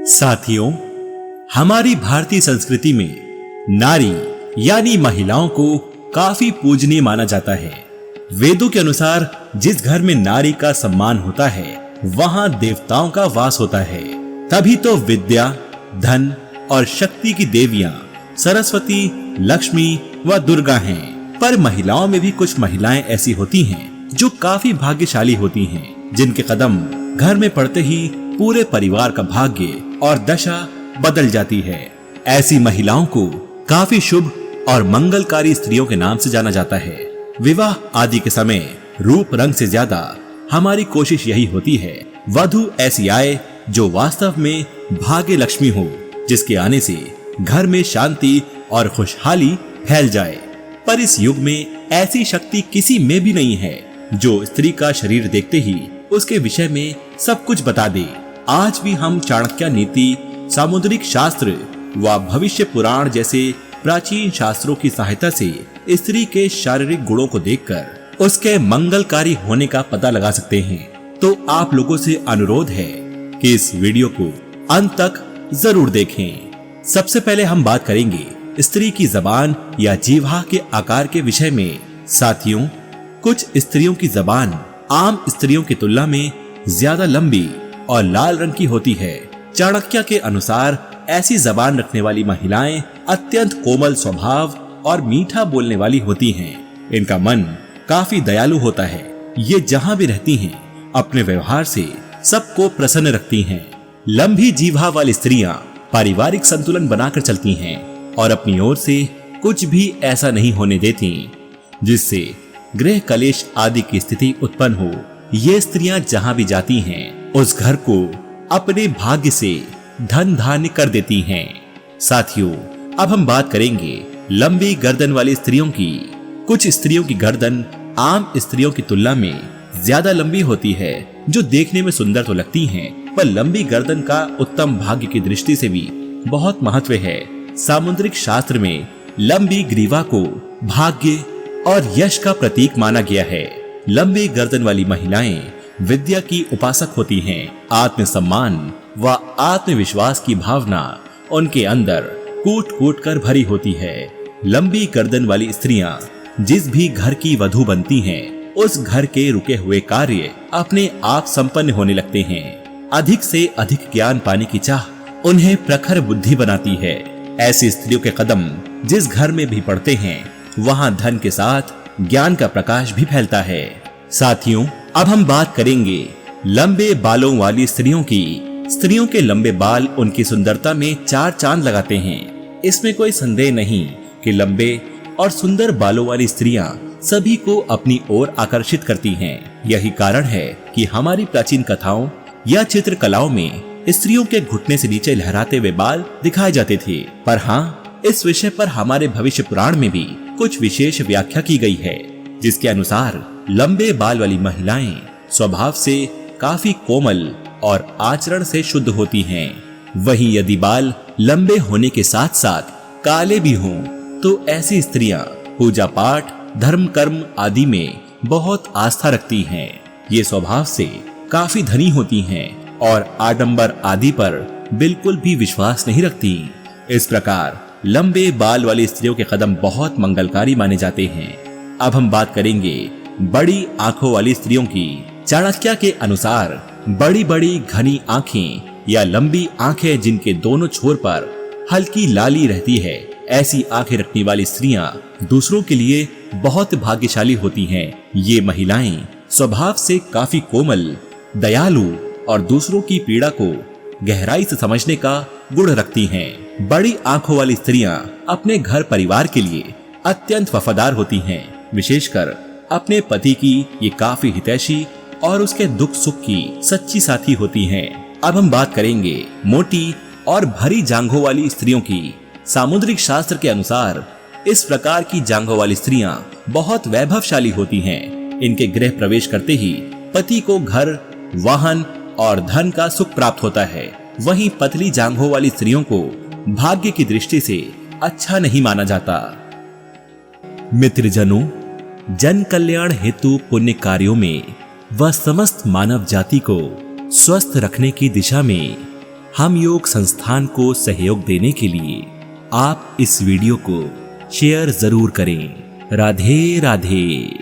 साथियों, हमारी भारतीय संस्कृति में नारी यानी महिलाओं को काफी पूजनीय माना जाता है। वेदों के अनुसार जिस घर में नारी का सम्मान होता है वहां देवताओं का वास होता है। तभी तो विद्या, धन और शक्ति की देवियां सरस्वती, लक्ष्मी व दुर्गा हैं। पर महिलाओं में भी कुछ महिलाएं ऐसी होती हैं जो काफी भाग्यशाली होती हैं, जिनके कदम घर में पड़ते ही पूरे परिवार का भाग्य और दशा बदल जाती है। ऐसी महिलाओं को काफी शुभ और मंगलकारी स्त्रियों के नाम से जाना जाता है। विवाह आदि के समय रूप रंग से ज्यादा हमारी कोशिश यही होती है वधू ऐसी आए जो वास्तव में भाग्य लक्ष्मी हो, जिसके आने से घर में शांति और खुशहाली फैल जाए। पर इस युग में ऐसी शक्ति किसी में भी नहीं है जो स्त्री का शरीर देखते ही उसके विषय में सब कुछ बता दे। आज भी हम चाणक्य नीति, सामुद्रिक शास्त्र व भविष्य पुराण जैसे प्राचीन शास्त्रों की सहायता से स्त्री के शारीरिक गुणों को देखकर उसके मंगलकारी होने का पता लगा सकते हैं। तो आप लोगों से अनुरोध है कि इस वीडियो को अंत तक जरूर देखें। सबसे पहले हम बात करेंगे स्त्री की जबान या जीवा के आकार के विषय में। साथियों, कुछ स्त्रियों की जबान आम स्त्रियों की तुलना में ज्यादा लंबी और लाल रंग की होती है। चाणक्य के अनुसार ऐसी जबान रखने वाली महिलाएं अत्यंत कोमल स्वभाव और मीठा बोलने वाली होती हैं। इनका मन काफी दयालु होता है। ये जहां भी रहती हैं अपने व्यवहार से सबको प्रसन्न रखती हैं। लंबी जीवा वाली स्त्रियां पारिवारिक संतुलन बनाकर चलती हैं और अपनी ओर से कुछ भी ऐसा नहीं होने देती जिससे गृह कलेश आदि की स्थिति उत्पन्न हो। ये स्त्रियां जहां भी जाती हैं उस घर को अपने भाग्य से धन धान्य कर देती हैं। साथियों, अब हम बात करेंगे लंबी गर्दन वाली स्त्रियों की। कुछ स्त्रियों की गर्दन आम स्त्रियों की तुलना में ज्यादा लंबी होती है, जो देखने में सुंदर तो लगती हैं, पर लंबी गर्दन का उत्तम भाग्य की दृष्टि से भी बहुत महत्व है। सामुद्रिक शास्त्र में लंबी ग्रीवा को भाग्य और यश का प्रतीक माना गया है। लंबी गर्दन वाली महिलाएं विद्या की उपासक होती हैं। आत्मसम्मान व आत्मविश्वास की भावना उनके अंदर कूट कूट कर भरी होती है। लंबी गर्दन वाली स्त्रियां जिस भी घर की वधू बनती हैं, उस घर के रुके हुए कार्य अपने आप संपन्न होने लगते हैं। अधिक से अधिक ज्ञान पाने की चाह उन्हें प्रखर बुद्धि बनाती है। ऐसी स्त्रियों के कदम जिस घर में भी पड़ते हैं वहां धन के साथ ज्ञान का प्रकाश भी फैलता है। साथियों, अब हम बात करेंगे लंबे बालों वाली स्त्रियों की। स्त्रियों के लंबे बाल उनकी सुंदरता में चार चांद लगाते हैं। इसमें कोई संदेह नहीं कि लंबे और सुंदर बालों वाली स्त्रियां सभी को अपनी ओर आकर्षित करती हैं। यही कारण है कि हमारी प्राचीन कथाओं या चित्रकलाओं में स्त्रियों के घुटने से नीचे लहराते हुए बाल दिखाए जाते थे। पर हाँ, इस विषय पर हमारे भविष्य पुराण में भी कुछ विशेष व्याख्या की गई है, जिसके अनुसार लंबे बाल वाली महिलाएं स्वभाव से काफी कोमल और आचरण से शुद्ध होती हैं। वहीं यदि बाल लंबे होने के साथ साथ काले भी हों तो ऐसी स्त्रियां पूजा पाठ, धर्म कर्म आदि में बहुत आस्था रखती हैं। ये स्वभाव से काफी धनी होती हैं और आडंबर आदि पर बिल्कुल भी विश्वास नहीं रखती। इस प्रकार लंबे बाल वाली स्त्रियों के कदम बहुत मंगलकारी माने जाते हैं। अब हम बात करेंगे बड़ी आंखों वाली स्त्रियों की। चाणक्य के अनुसार बड़ी बड़ी घनी आंखें या लंबी आंखें जिनके दोनों छोर पर हल्की लाली रहती है, ऐसी आंखें रखने वाली स्त्रियां दूसरों के लिए बहुत भाग्यशाली होती हैं। ये महिलाएं स्वभाव से काफी कोमल, दयालु और दूसरों की पीड़ा को गहराई से समझने का गुण रखती हैं। बड़ी आंखों वाली स्त्रियां अपने घर परिवार के लिए अत्यंत वफादार होती हैं। विशेषकर अपने पति की ये काफी हितैषी और उसके दुख सुख की सच्ची साथी होती हैं। अब हम बात करेंगे मोटी और भरी जांघों वाली स्त्रियों की। सामुद्रिक शास्त्र के अनुसार इस प्रकार की जांघों वाली स्त्रियां बहुत वैभवशाली होती हैं। इनके गृह प्रवेश करते ही पति को घर, वाहन और धन का सुख प्राप्त होता है। वहीं पतली जांघों वाली स्त्रियों को भाग्य की दृष्टि से अच्छा नहीं माना जाता। मित्रजनों, जन कल्याण हेतु पुण्य कार्यों में वह समस्त मानव जाति को स्वस्थ रखने की दिशा में हम योग संस्थान को सहयोग देने के लिए आप इस वीडियो को शेयर जरूर करें। राधे राधे।